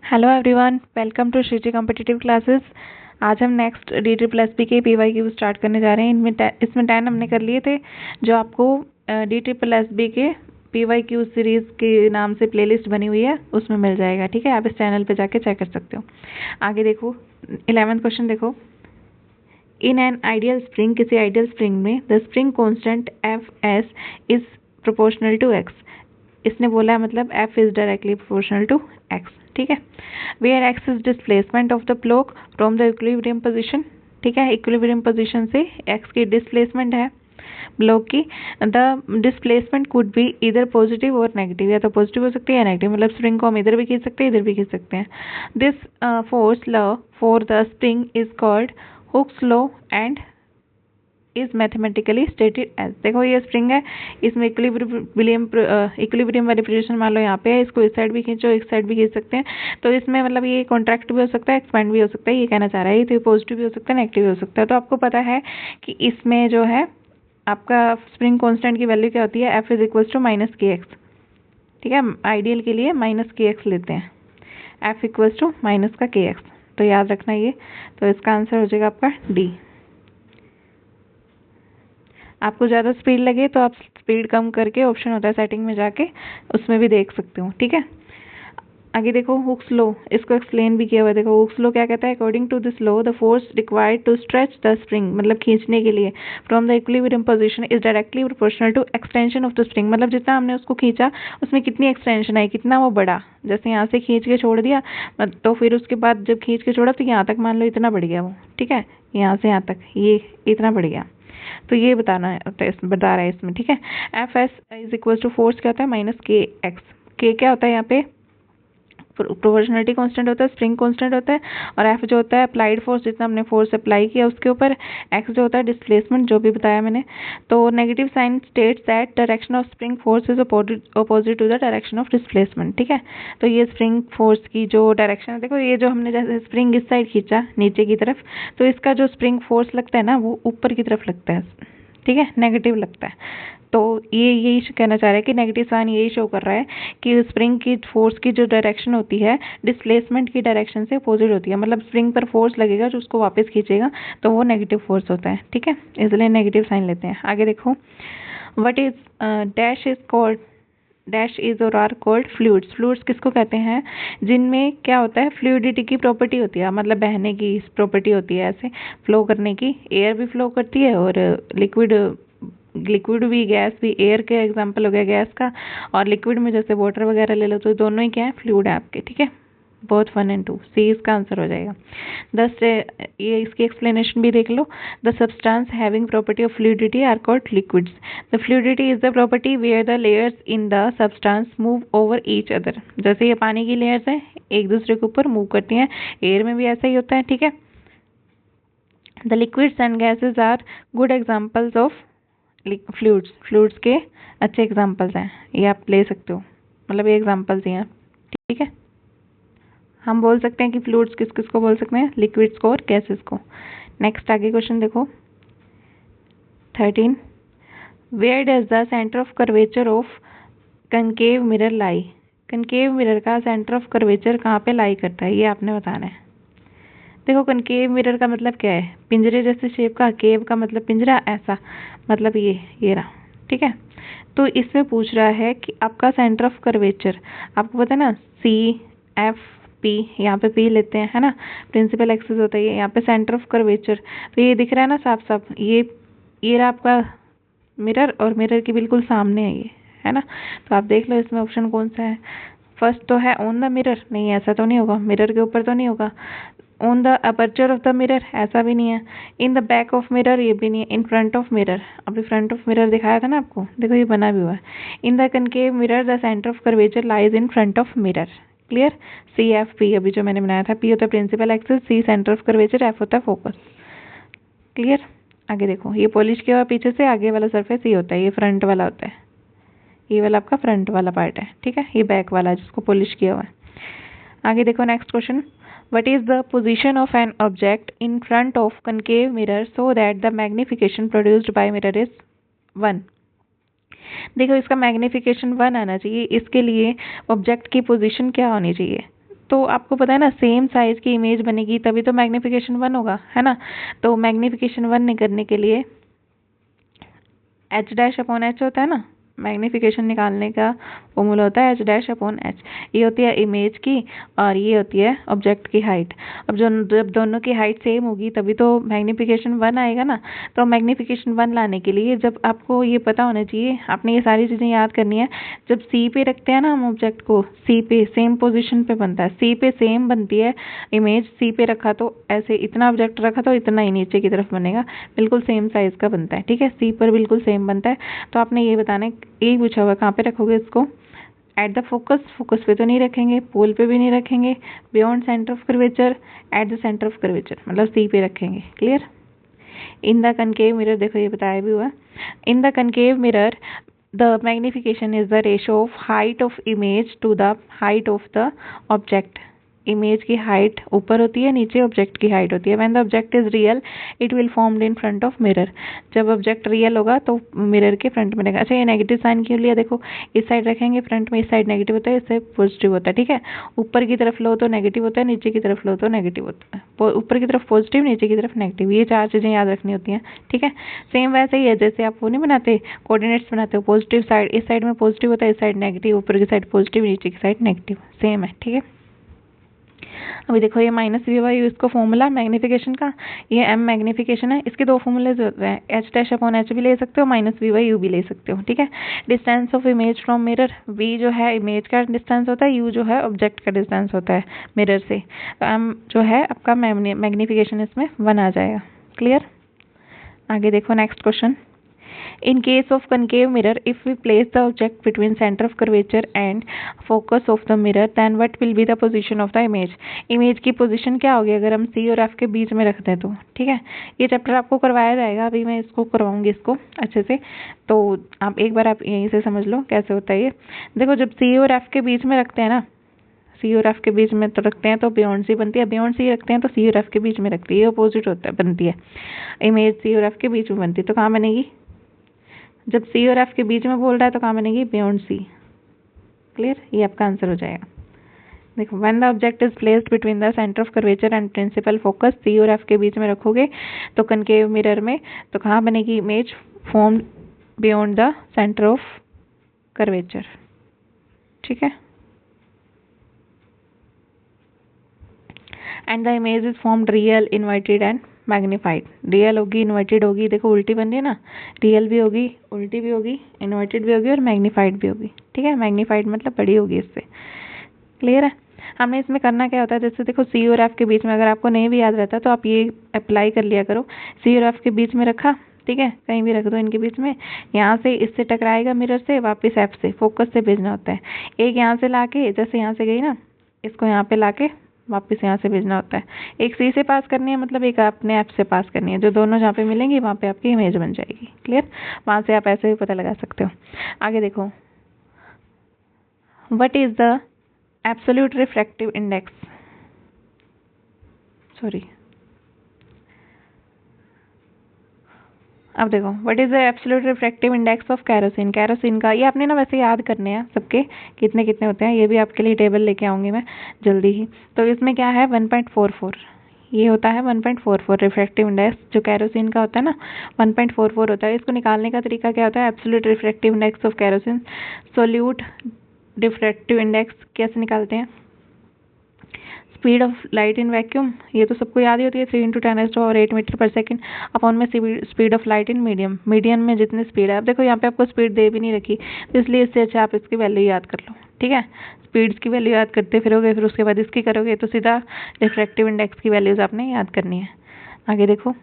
Hello everyone, welcome to Shriji competitive classes. आज हम next D plus B के PYQ start करने जा रहे हैं। इसमें 10 हमने कर लिए थे, जो आपको डी प्लस बी के PYQ सीरीज के नाम से प्लेलिस्ट बनी हुई है, उसमें मिल जाएगा। ठीक है, आप इस चैनल पे जाके चेक कर सकते हो। आगे देखो, 11th क्वेश्चन देखो। इन एन आइडियल स्प्रिंग, किसी आइडियल स्प्रिंग में the spring constant Fs is proportional to x। इसने बोला है मतलब F is directly proportional to x। ठीक है, where x is displacement of the block from the equilibrium position. ठीक है, इक्विलिब्रियम पोजीशन से x की डिस्प्लेसमेंट है ब्लॉक की। द डिस्प्लेसमेंट कुड बी इधर पॉजिटिव और नेगेटिव, या तो पॉजिटिव हो सकती है या नेगेटिव, मतलब स्प्रिंग को हम इधर भी खींच सकते हैं, इधर भी खींच सकते हैं। This force law for the spring is called Hooke's law and is mathematically stated as. देखो ये स्प्रिंग है, इसमें इक्विलिब्रियम वाली पोजीशन मान लो यहाँ पे है, इसको इस साइड भी खींचो, इस साइड भी खींच सकते हैं। तो इसमें मतलब ये कॉन्ट्रैक्ट भी हो सकता है, एक्सपेंड भी हो सकता है, ये कहना चाह रहा है। तो पॉजिटिव भी हो सकता है, नेगेटिव भी हो सकता है। तो आपको पता है कि इसमें जो है आपका स्प्रिंग कॉन्स्टेंट की वैल्यू क्या होती है, F is equal to minus k x. ठीक है, आइडियल के लिए माइनस के एक्स लेते हैं, F इक्वल टू माइनस का के एक्स। तो याद रखना ये। तो इसका आंसर हो जाएगा आपका डी। आपको ज़्यादा स्पीड लगे तो आप स्पीड कम करके, ऑप्शन होता है सेटिंग में जाके, उसमें भी देख सकते हो। ठीक है, आगे देखो हुक्स लॉ, इसको एक्सप्लेन भी किया हुआ है। देखो हुक्स लॉ क्या कहता है, according to this law the force required to stretch the spring, मतलब खींचने के लिए, from the equilibrium position is directly proportional to extension of the spring. मतलब जितना हमने उसको खींचा उसमें कितनी एक्सटेंशन आई, कितना वो बढ़ा। जैसे यहाँ से खींच के छोड़ दिया तो फिर उसके बाद जब खींच के छोड़ा तो यहाँ तक मान लो इतना बढ़ गया वो। ठीक है, यहाँ से यहाँ तक ये इतना बढ़ गया। तो ये बताना है, बता रहा है इसमें। ठीक है, Fs is equal to force क्या होता है, माइनस के एक्स। के क्या होता है यहाँ पे, प्रोपोर्शनलिटी कांस्टेंट होता है, स्प्रिंग कांस्टेंट होता है। और F जो होता है अप्लाइड फोर्स, जितना हमने फोर्स अप्लाई किया उसके ऊपर। X जो होता है डिस्प्लेसमेंट, जो भी बताया मैंने। तो negative sign states that direction of spring force is opposite to the direction of displacement. ठीक है, तो ये स्प्रिंग फोर्स की जो डायरेक्शन है, देखो ये जो हमने जैसे स्प्रिंग इस साइड खींचा नीचे की तरफ, तो इसका जो स्प्रिंग फोर्स लगता है ना, वो ऊपर की तरफ लगता है। ठीक है, नेगेटिव लगता है। तो ये यही कहना चाह रहा है कि नेगेटिव साइन यही शो कर रहा है कि स्प्रिंग की फोर्स की जो डायरेक्शन होती है डिस्प्लेसमेंट की डायरेक्शन से अपोजिट होती है। मतलब स्प्रिंग पर फोर्स लगेगा जो उसको वापस खींचेगा, तो वो नेगेटिव फोर्स होता है। ठीक है, इसलिए नेगेटिव साइन लेते हैं। आगे देखो, what is dash is called, dash is और आर कॉल्ड फ्लूइड्स। फ्लूइड्स किसको कहते हैं, जिनमें क्या होता है, फ्लूइडिटी की प्रॉपर्टी होती है, मतलब बहने की प्रॉपर्टी होती है, ऐसे फ्लो करने की। एयर भी फ्लो करती है और लिक्विड भी, गैस भी। एयर के एग्जांपल हो गया गैस का, और लिक्विड में जैसे वाटर वगैरह ले लो, तो दोनों ही क्या है, फ्लूइड है आपके। ठीक है, बोथ 1 and 2, सी इसका आंसर हो जाएगा। ये इसकी एक्सप्लेनेशन भी देख लो। The substance having property of fluidity are called liquids. The fluidity is the property where the layers in the substance move over each other. जैसे ये पानी की लेयर्स है, एक दूसरे के ऊपर मूव करती हैं, एयर में भी ऐसा ही होता है। ठीक है, the liquids and gases are good examples of fluids. Fluids के अच्छे एग्जांपल्स हैं, ये आप ले सकते हो, मतलब ये एग्जांपल्स ही हैं। ठीक है, हम बोल सकते हैं कि फ्लूइड्स किस किस को बोल सकते हैं, लिक्विड्स को और गैसेस को। नेक्स्ट आगे क्वेश्चन देखो, 13, where does the centre of curvature of concave mirror lie. Concave mirror का सेंटर ऑफ कर्वेचर कहाँ पे लाई करता है, ये आपने बताना है। देखो कनकेव मिरर का मतलब क्या है, पिंजरे जैसे शेप का, केव का मतलब पिंजरा, ऐसा मतलब ये रहा। ठीक है, तो इसमें पूछ रहा है कि आपका सेंटर ऑफ कर्वेचर, आपको पता है ना, CFP, यहाँ पे P लेते हैं, है ना, प्रिंसिपल एक्सिस होता है ये, यहाँ पे सेंटर ऑफ कर्वेचर। तो ये दिख रहा है ना साफ साफ, ये रहा आपका मिरर, और मिरर के बिल्कुल सामने है ये, है ना। तो आप देख लो इसमें ऑप्शन कौन सा है। फर्स्ट तो है ऑन द मिरर, नहीं ऐसा तो नहीं होगा, मिरर के ऊपर तो नहीं होगा। On the aperture of the mirror, ऐसा भी नहीं है। In the back of mirror, ये भी नहीं है। इन फ्रंट ऑफ मिरर, अभी फ्रंट ऑफ मिरर दिखाया था ना आपको, देखो ये बना भी हुआ है। In the concave mirror the centre of curvature lies in front of mirror. Clear, CFP अभी जो मैंने बनाया था, P होता है principal axis, C centre of curvature, F होता है फोकस। क्लियर, आगे देखो, ये पॉलिश किया हुआ पीछे से, आगे वाला सरफेस ये होता है, ये फ्रंट वाला होता है, ये वाला आपका फ्रंट वाला पार्ट है। ठीक है, ये बैक वाला जिसको पॉलिश किया हुआ है। आगे देखो next question, what is the position of an object in front of concave mirror so that the magnification produced by mirror is 1। देखो इसका मैग्निफिकेशन 1 आना चाहिए, इसके लिए ऑब्जेक्ट की पोजीशन क्या होनी चाहिए, तो आपको पता है ना, सेम साइज की इमेज बनेगी तभी तो मैग्निफिकेशन 1 होगा, है ना। तो मैग्निफिकेशन 1 करने के लिए एच डैश अपॉन एच होता है ना, मैग्निफिकेशन निकालने का फॉर्मूला होता है एच डैश अपॉन एच। ये होती है इमेज की और ये होती है ऑब्जेक्ट की हाइट। अब जब दोनों की हाइट सेम होगी तभी तो मैग्निफिकेशन 1 आएगा ना। तो मैग्निफिकेशन 1 लाने के लिए जब आपको ये पता होना चाहिए, आपने ये सारी चीज़ें याद करनी है। जब सी पे रखते हैं ना हम ऑब्जेक्ट को, सी पे सेम पोजिशन पे बनता है, सी पे सेम बनती है इमेज। सी पे रखा तो ऐसे, इतना ऑब्जेक्ट रखा तो इतना ही नीचे की तरफ बनेगा, बिल्कुल सेम साइज का बनता है, ठीक है। सी पर बिल्कुल सेम बनता है। तो आपने ये बताना है, यही पूछा हुआ कहाँ पे रखोगे इसको, एट द फोकस, फोकस पे तो नहीं रखेंगे, पोल पे भी नहीं रखेंगे, beyond centre of curvature, at the centre of curvature, मतलब सी पे रखेंगे। Clear. In the concave mirror, देखो ये बताया भी हुआ, in the concave mirror the magnification is the ratio of height of image to the height of the object. Image की height ऊपर होती है, नीचे ऑब्जेक्ट की हाइट होती है। When the object is real it will formed in front of mirror. जब object real होगा तो मिरर के फ्रंट में रहेगा। अच्छा, ये नेगेटिव साइन क्यों लिया, देखो इस साइड रखेंगे फ्रंट में, इस साइड नेगेटिव होता है, इस साइड पॉजिटिव होता है, ठीक है। ऊपर की तरफ लो तो नेगेटिव होता है, नीचे की तरफ लो तो नेगेटिव होता है। ऊपर की तरफ पॉजिटिव, नीचे की तरफ नेगेटिव, ये 4 चीजें याद रखनी होती हैं, ठीक है। सेम वैसे ही है जैसे आप वो नहीं बनाते, कोऑर्डिनेट्स बनाते हो, पॉजिटिव साइड, इस साइड में पॉजिटिव होता है, इस साइड नेगेटिव, ऊपर की साइड पॉजिटिव, नीचे की साइड नेगेटिव, सेम है, ठीक है। अभी देखो ये माइनस वी बाई यू, इसको फॉर्मूला मैग्निफिकेशन का, ये एम मैग्निफिकेशन है, इसके 2 फॉर्मूलेज होते हैं, एच डैश अपॉन एच भी ले सकते हो, माइनस वी बाई यू भी ले सकते हो, ठीक है। Distance of image from mirror, v जो है इमेज का डिस्टेंस होता है, यू जो है ऑब्जेक्ट का डिस्टेंस होता है मिरर से। तो एम जो है आपका मैग्निफिकेशन इसमें 1 आ जाएगा। क्लियर। आगे देखो next question. In case of concave mirror, if we place the object between center of curvature and focus of the mirror, then what will be the position of the image? Image की position क्या होगी अगर हम सी और F के बीच में रखते हैं तो, ठीक है। ये चैप्टर आपको करवाया जाएगा, अभी मैं इसको करवाऊंगी इसको अच्छे से, तो आप एक बार आप यहीं से समझ लो कैसे होता है ये। देखो जब सी और एफ के बीच में रखते हैं ना, सी और एफ के बीच में तो रखते हैं तो बियॉन्ड सी बनती है, बियॉन्ड सी रखते हैं तो सी और एफ के बीच में रखती है, अपोजिट होता है, बनती है इमेज सी और एफ के बीच में बनती है। तो कहाँ बनेगी, जब सी और एफ के बीच में बोल रहा है तो कहाँ बनेगी, बियॉन्ड सी। क्लियर, ये आपका आंसर हो जाएगा। देखो when the object is placed between the centre of curvature and principal focus, C और एफ के बीच में रखोगे तो कनकेव मिरर में, तो कहाँ बनेगी image, formed beyond the centre of curvature, ठीक है। And the image is formed real, inverted and magnified. Real होगी, इन्वर्टेड होगी, देखो उल्टी बन रही है ना, रियल भी होगी, उल्टी भी होगी, इन्वर्टेड भी होगी और मैग्नीफाइड भी होगी, ठीक है। मैग्नीफाइड मतलब बड़ी होगी इससे। क्लियर है। हमने इसमें करना क्या होता है, जैसे देखो सी और एफ के बीच में, अगर आपको नहीं भी याद रहता तो आप ये अप्लाई कर लिया करो। सी और एफ के बीच में रखा, ठीक है, कहीं भी रख दो इनके बीच में, यहाँ से इससे टकराएगा मिरर से, वापस एफ से फोकस से भेजना होता है। एक यहाँ से लाके, जैसे यहाँ से गई ना, इसको यहाँ पे लाके वापस यहाँ से भेजना होता है। एक सी से पास करनी है, मतलब एक अपने ऐप से पास करनी है, जो दोनों जहाँ पे मिलेंगी वहाँ पे आपकी इमेज बन जाएगी। क्लियर। वहाँ से आप ऐसे भी पता लगा सकते हो। आगे देखो, what is the absolute refractive index, sorry, अब देखो what is the absolute refractive index of kerosene. Kerosene का ये आपने ना वैसे याद करने हैं सबके, कितने कितने होते हैं, ये भी आपके लिए टेबल लेके आऊंगी मैं जल्दी ही। तो इसमें क्या है 1.44, ये होता है 1.44 रिफ्रैक्टिव इंडेक्स, जो कैरोसिन का होता है ना 1.44 होता है। इसको निकालने का तरीका क्या होता है, absolute refractive index of kerosene, solute refractive index कैसे निकालते हैं, speed of light in vacuum, ये तो सबको याद ही होती है, 3 × 10⁸ मीटर पर सेकंड अपॉन में speed of light in medium, medium में जितनी स्पीड है। अब देखो यहाँ पे आपको स्पीड दे भी नहीं रखी, तो इसलिए इससे अच्छा आप इसकी वैल्यू याद कर लो, ठीक है। स्पीड्स की वैल्यू याद करते फिरोगे, फिर उसके बाद इसकी करोगे, तो सीधा रिफ्रैक्टिव इंडेक्स की वैल्यूज आपने याद करनी है। आगे देखो,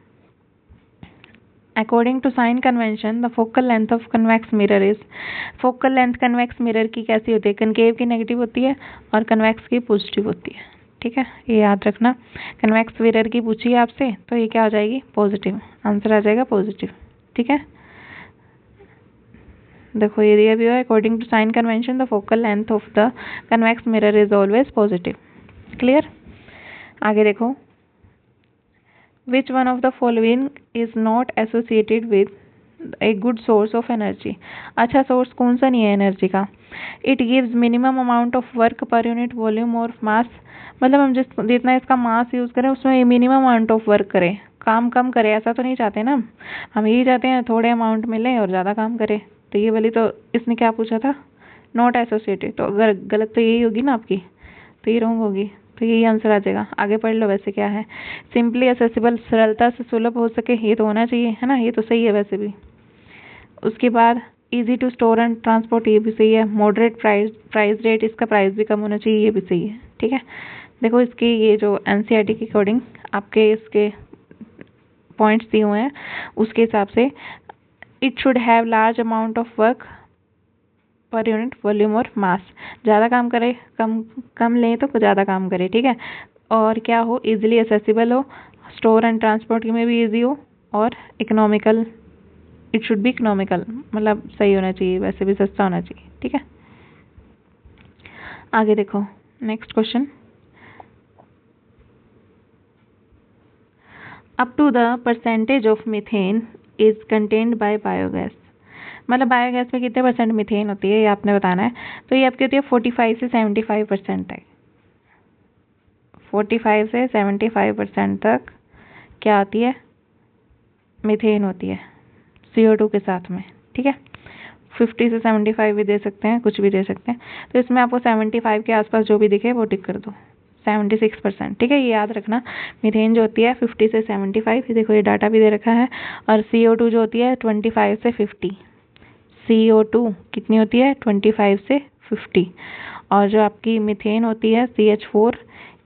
according to sign convention the focal length of convex mirror is, focal length convex mirror की कैसी होती है, कनकेव की नेगेटिव होती है और कन्वेक्स की पॉजिटिव होती है, ठीक है, ये याद रखना। कन्वेक्स मिरर की पूछी है आपसे तो ये क्या हो जाएगी, पॉजिटिव, आंसर आ जाएगा पॉजिटिव, ठीक है। देखो ये दिया भी है, according to sign convention the focal length of the convex mirror is always positive. Clear. आगे देखो, which one of the following is not associated with एक गुड सोर्स ऑफ एनर्जी। अच्छा सोर्स कौन सा नहीं है एनर्जी का? It gives minimum amount of work per unit volume और मास, मतलब हम जितना इसका मास यूज करें उसमें मिनिमम अमाउंट ऑफ वर्क करें, काम कम करे, ऐसा तो नहीं चाहते ना हम यही चाहते हैं थोड़े अमाउंट मिले और ज़्यादा काम करे। तो ये वाली तो इसने क्या पूछा था? नॉट एसोसिएटेड, तो अगर गलत तो यही होगी ना आपकी, तो ये रॉन्ग होगी, तो यही आंसर आ जाएगा। आगे पढ़ लो वैसे क्या है। सिंपली एसेसिबल, सरलता से सुलभ हो सके, ये तो होना चाहिए है ना, ये तो सही है वैसे भी। उसके बाद easy to store and transport, ये भी सही है। मॉडरेट प्राइस रेट, इसका प्राइस भी कम होना चाहिए, ये भी सही है। ठीक है, देखो इसकी ये जो एनसीईआरटी के अकॉर्डिंग आपके इसके पॉइंट्स दिए हुए हैं उसके हिसाब से it should have large amount of work per unit volume और मास, ज़्यादा काम करे, कम लें तो ज़्यादा काम करे। ठीक है, और क्या हो, इजीली एसेसिबल हो, स्टोर एंड ट्रांसपोर्ट में भी इजी हो, और economical, it should be economical, मतलब सही होना चाहिए, वैसे भी सस्ता होना चाहिए। ठीक है, आगे देखो next question. Up to the percentage of methane is contained by biogas, मतलब बायोगैस में कितने परसेंट मीथेन होती है ये आपने बताना है। तो ये आपकी होती है 45 से 75% तक, 45 से 75% तक क्या आती है? मीथेन होती है CO2 के साथ में। ठीक है, 50 से 75 भी दे सकते हैं, कुछ भी दे सकते हैं। तो इसमें आपको 75 के आसपास जो भी दिखे वो टिक कर दो, 76%। ठीक है, ये याद रखना, मीथेन जो होती है 50 से 75, देखो ये डाटा भी दे रखा है। और CO2 जो होती है 25 से 50, CO2 कितनी होती है? 25 से 50। और जो आपकी मीथेन होती है CH4,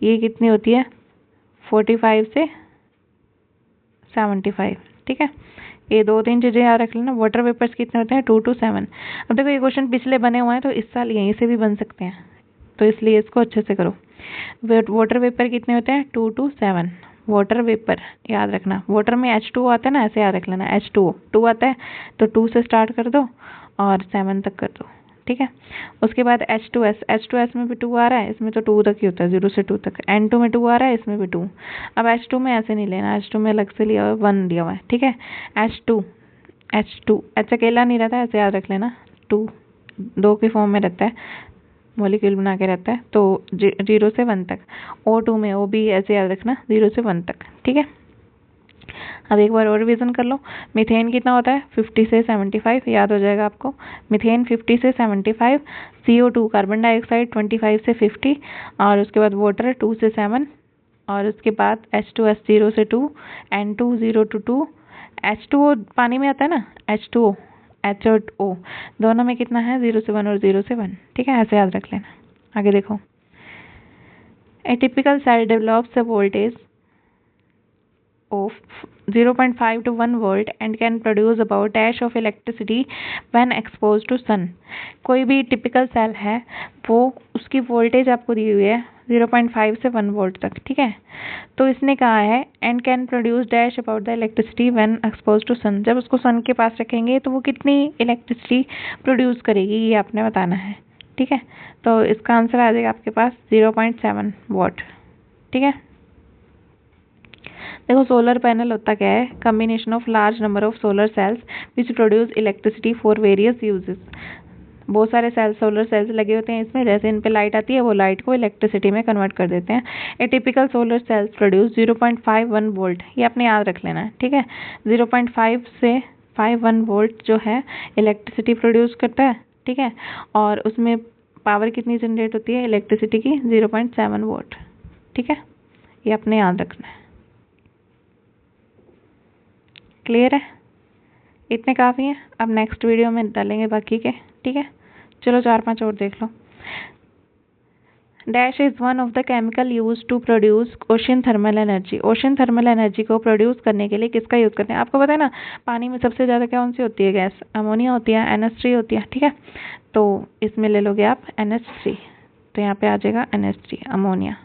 ये कितनी होती है? 45 से 75। ठीक है, ये 2-3 चीज़ें याद रख लेना। वाटर वेपर्स कितने होते हैं? 2 to 7। अब देखो ये क्वेश्चन पिछले बने हुए हैं तो इस साल यहीं से भी बन सकते हैं, तो इसलिए इसको अच्छे से करो। वाटर वेपर कितने होते हैं? 2 to 7 वाटर वेपर, याद रखना। वाटर में H2O आता है ना, ऐसे याद रख लेना, H2O 2 आता है तो 2 से स्टार्ट कर दो और 7 तक कर दो। ठीक है, उसके बाद H2S में भी 2 आ रहा है, इसमें तो 2 तक ही होता है, 0 से 2 तक। N2 में 2 आ रहा है, इसमें भी 2। अब H2 में ऐसे नहीं लेना, H2 में अलग से लिया हुआ है, 1 लिया हुआ है। ठीक है, H2 H अकेला नहीं रहता, ऐसे याद रख लेना, 2 के फॉर्म में रहता है, मॉलिक्यूल बना के रहता है, तो 0 से 1 तक। O2 में O भी ऐसे याद रखना, 0 से 1 तक। ठीक है, अब एक बार और रिवीजन कर लो। मीथेन कितना होता है? 50 से 75, याद हो जाएगा आपको। मीथेन 50 से 75, CO2 कार्बन डाइऑक्साइड 25 से 50, और उसके बाद वाटर 2 से 7, और उसके बाद H2S 0 से 2, N2 0 to 2, H2O पानी में आता है ना, H2O H और O दोनों में कितना है? 0 से 1 और 0 से 1। ठीक है, ऐसे याद रख लेना। आगे देखो, a typical cell develops a voltage of 0.5 to 1 volt and can produce about dash of electricity when exposed to sun। कोई भी टिपिकल सेल है वो, उसकी वोल्टेज आपको दी हुई है 0.5 से 1 वोल्ट तक। ठीक है, तो इसने कहा है and can produce dash about the electricity when expose to sun, जब उसको सन के पास रखेंगे तो वो कितनी इलेक्ट्रिसिटी प्रोड्यूस करेगी, ये आपने बताना है। ठीक है, तो इसका आंसर आ जाएगा आपके पास 0.7 वॉट। ठीक है, देखो सोलर पैनल होता क्या है? Combination of large number of solar cells which produce electricity for various uses. बहुत सारे सोलर सेल्स लगे होते हैं इसमें, जैसे इन पे लाइट आती है वो लाइट को इलेक्ट्रिसिटी में कन्वर्ट कर देते हैं। ए typical solar cells produce 0.51 volt, ये आपने याद रख लेना है। ठीक है, 0.5 से 51 वोल्ट जो है इलेक्ट्रिसिटी प्रोड्यूस करता है। ठीक है, और उसमें पावर कितनी जनरेट होती है इलेक्ट्रिसिटी की? 0.7 वोल्ट। ठीक है, ये आपने याद रखना है। क्लियर है? इतने काफ़ी हैं, अब नेक्स्ट वीडियो में डालेंगे बाकी के। ठीक है, चलो 4-5 और देख लो। Dash is one of the chemical use to produce ocean thermal energy. Ocean thermal energy को प्रोड्यूस करने के लिए किसका यूज करते हैं? आपको पता है ना, पानी में सबसे ज़्यादा कौन सी होती है गैस? अमोनिया होती है, NH3 होती है। ठीक है, तो इसमें ले लोगे आप NH3, तो यहाँ पे आ जाएगा NH3 ammonia.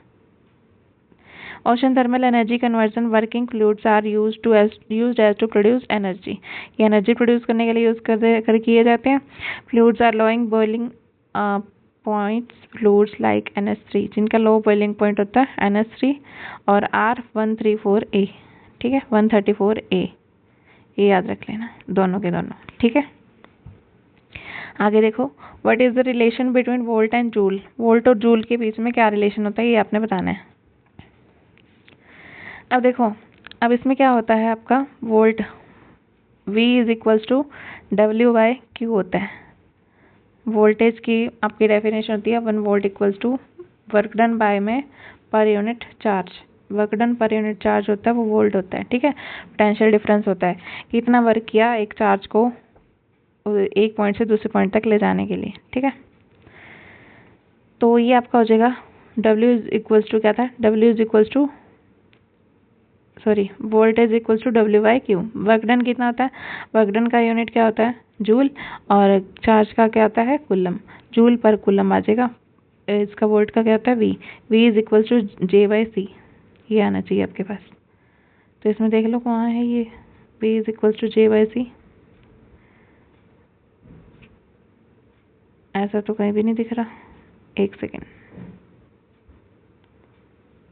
Ocean thermal energy conversion working fluids are used as to produce energy. ये एनर्जी प्रोड्यूस करने के लिए यूज किए जाते हैं। Fluids are lowing boiling points fluids like NH3, जिनका लो बॉइलिंग पॉइंट होता है NH3 और R134A। ठीक है, 134A ये याद रख लेना, दोनों के दोनों, ठीक है। आगे देखो, what is the relation between volt and joule. Volt और जूल के बीच में क्या रिलेशन होता है, ये आपने बताना है। अब देखो, अब इसमें क्या होता है आपका, volt V is equals to W/Q होता है। वोल्टेज की आपकी डेफिनेशन होती है 1 volt equals to work done by में per unit charge. Work done per unit charge होता है वो वोल्ट होता है, ठीक है। पोटेंशियल डिफरेंस होता है कितना वर्क किया एक चार्ज को एक पॉइंट से दूसरे पॉइंट तक ले जाने के लिए, ठीक है। तो ये आपका हो जाएगा W इज इक्वल्स टू, क्या था, W is equals to, sorry, voltage equals to W/Q। Work done कितना होता है, वर्क डन का यूनिट क्या होता है, जूल, और चार्ज का क्या होता है, कूलम, जूल पर कूलम आ जाएगा। इसका वोल्ट का क्या होता है, V is equals to J/C, ये आना चाहिए आपके पास। तो इसमें देख लो कहाँ है ये, V is equals to J/C, ऐसा तो कहीं भी नहीं दिख रहा, एक सेकेंड,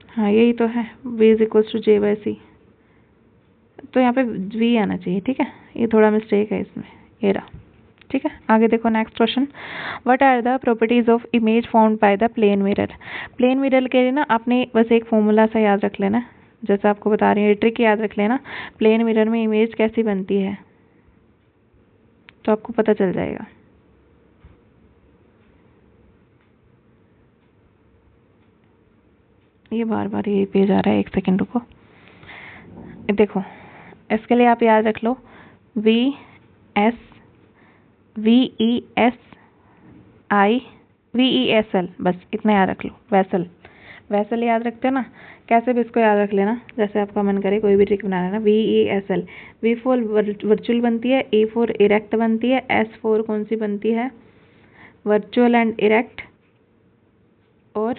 हाँ यही तो है, V is equals to J/C, तो यहाँ पे V आना चाहिए, ठीक है। ये थोड़ा मिस्टेक है इसमें, ये रहा, ठीक है। आगे देखो next question, what are the properties of image found by the plane mirror. Plane mirror के लिए ना आपने बस एक फॉर्मूला सा याद रख लेना, जैसा आपको बता रही हूँ, ट्रिक याद रख लेना, प्लेन मिरर में इमेज कैसी बनती है तो आपको पता चल जाएगा। ये बार बार ये पेज आ रहा है, एक सेकेंड रुको। देखो इसके लिए आप याद रख लो VESL, बस इतना याद रख लो। वेसल, वेसल याद रखते हो ना, कैसे भी इसको याद रख लेना, जैसे आपका मन करे कोई भी ट्रिक बना लेना। VESL, V फॉर वर्चुअल बनती है, E फॉर इरेक्ट बनती है, S फॉर कौन सी बनती है, वर्चुअल एंड इरेक्ट, और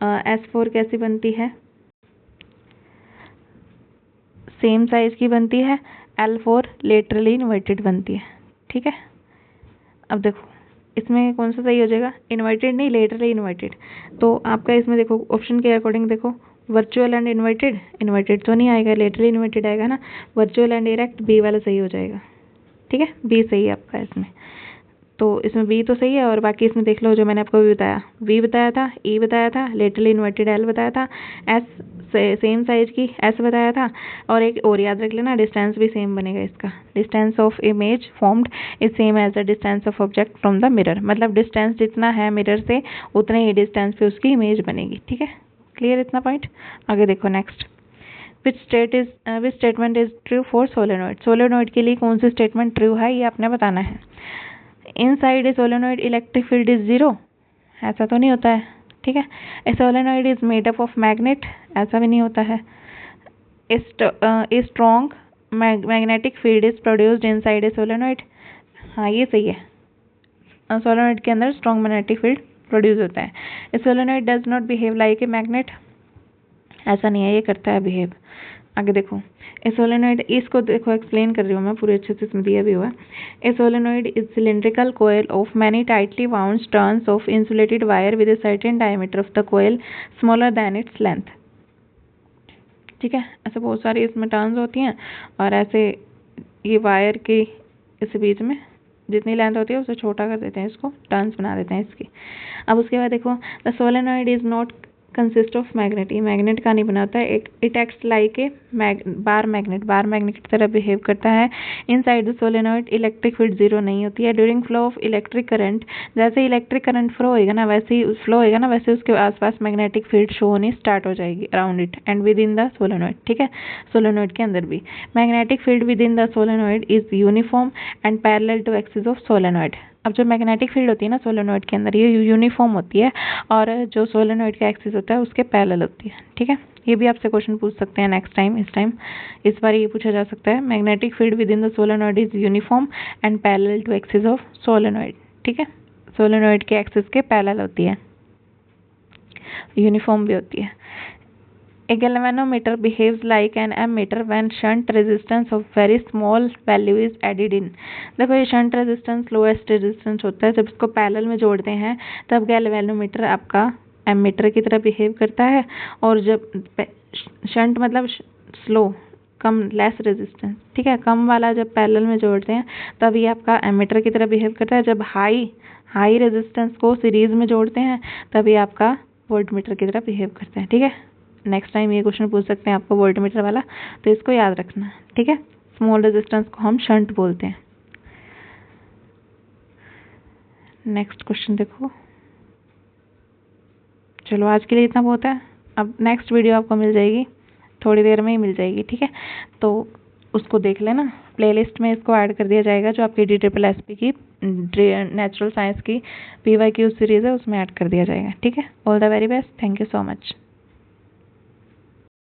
S फॉर कैसी बनती है, सेम साइज की बनती है, L फॉर लेटरली इन्वर्टेड बनती है, ठीक है। अब देखो इसमें कौन सा सही हो जाएगा, इन्वर्टेड नहीं, लेटरली इन्वर्टेड। तो आपका इसमें देखो ऑप्शन के अकॉर्डिंग देखो, वर्चुअल एंड इन्वर्टेड, इन्वर्टेड तो नहीं आएगा, लेटरली इन्वर्टेड आएगा ना। वर्चुअल एंड इरेक्ट, बी वाला सही हो जाएगा, ठीक है, बी सही है आपका इसमें। तो इसमें बी तो सही है, और बाकी इसमें देख लो जो मैंने आपको भी बताया, वी बताया था, ई बताया था, लेटरली इन्वर्टेड एल बताया था, एस सेम साइज की एस बताया था, और एक और याद रख लेना, डिस्टेंस भी सेम बनेगा इसका, distance of image formed is same as the distance of object from the mirror. मतलब डिस्टेंस जितना है मिरर से उतने ही डिस्टेंस पे उसकी इमेज बनेगी, ठीक है। क्लियर इतना पॉइंट। आगे देखो next, which statement is true for solenoid. Solenoid के लिए कौन सी स्टेटमेंट ट्रू है ये आपने बताना है। Inside a solenoid electric field is zero, ऐसा तो नहीं होता है, ठीक है। A solenoid is made up of magnet, ऐसा भी नहीं होता है। A strong magnetic field is produced inside a solenoid, हाँ ये सही है, सोलेनॉइड के अंदर स्ट्रॉन्ग मैग्नेटिक फील्ड प्रोड्यूस होता है। A solenoid does not behave like a magnet, ऐसा नहीं है, ये करता है बिहेव। आगे देखो, ए सोलेनॉइड, इसको देखो एक्सप्लेन कर रही हूँ मैं पूरे अच्छे से, इसमें दिया भी हुआ है। A solenoid is cylindrical coil of many tightly wound turns of insulated wire with a certain diameter of the coil smaller than its length, ठीक है। ऐसे बहुत सारी इसमें टर्न्स होती हैं, और ऐसे ये वायर के इस बीच में जितनी लेंथ होती है उसे छोटा कर देते हैं, इसको टर्न्स बना देते हैं इसकी। अब उसके बाद देखो, the solenoid is not consist of magnet, ये मैग्नेट का नहीं बना होता है। It acts like a bar magnet, bar magnet की तरह बिहेव करता है। Inside the solenoid electric field zero नहीं होती है। During flow of electric current, जैसे इलेक्ट्रिक करंट फ्लो होएगा ना वैसे उसके आसपास मैग्नेटिक फील्ड शो होनी स्टार्ट हो जाएगी around it and with in the solenoid, ठीक है। सोलेनॉइड के अंदर भी magnetic field within the solenoid is uniform and parallel to axis of solenoid. अब जो मैग्नेटिक फील्ड होती है ना सोलेनॉइड के अंदर, ये यूनिफॉर्म होती है, और जो सोलेनॉइड का एक्सिस होता है उसके पैरेलल होती है, ठीक है। ये भी आपसे क्वेश्चन पूछ सकते हैं नेक्स्ट टाइम, इस बार ये पूछा जा सकता है, magnetic field within the solenoid is uniform and parallel to axis of solenoid, ठीक है। सोलेनॉइड के एक्सिस के पैरेलल होती है, यूनिफॉर्म भी होती है। A galvanometer behaves like an ammeter when shunt resistance of very small value is added in। देखो ये शंट रेजिस्टेंस लोएस्ट रेजिस्टेंस होता है, जब इसको पैरेलल में जोड़ते हैं तब गैल्वेनोमीटर आपका एमीटर की तरह बिहेव करता है, और जब शंट मतलब स्लो, कम, लेस रेजिस्टेंस, ठीक है। कम वाला जब पैरेलल में जोड़ते हैं तब ये आपका एमीटर की तरह बिहेव करता है। जब हाई रेजिस्टेंस को सीरीज में जोड़ते हैं तब ये आपका वोल्टमीटर की तरह बिहेव करता है, ठीक है। नेक्स्ट टाइम ये क्वेश्चन पूछ सकते हैं आपको वोल्टमीटर वाला, तो इसको याद रखना, ठीक है। स्मॉल रेजिस्टेंस को हम शंट बोलते हैं। नेक्स्ट क्वेश्चन देखो। चलो आज के लिए इतना बहुत है। अब नेक्स्ट वीडियो आपको मिल जाएगी, थोड़ी देर में ही मिल जाएगी, ठीक है। तो उसको देख लेना, प्लेलिस्ट में इसको ऐड कर दिया जाएगा, जो आपकी DSSP की नेचुरल साइंस की PYQ सीरीज़ है उसमें ऐड कर दिया जाएगा, ठीक है। All the very best, thank you so much.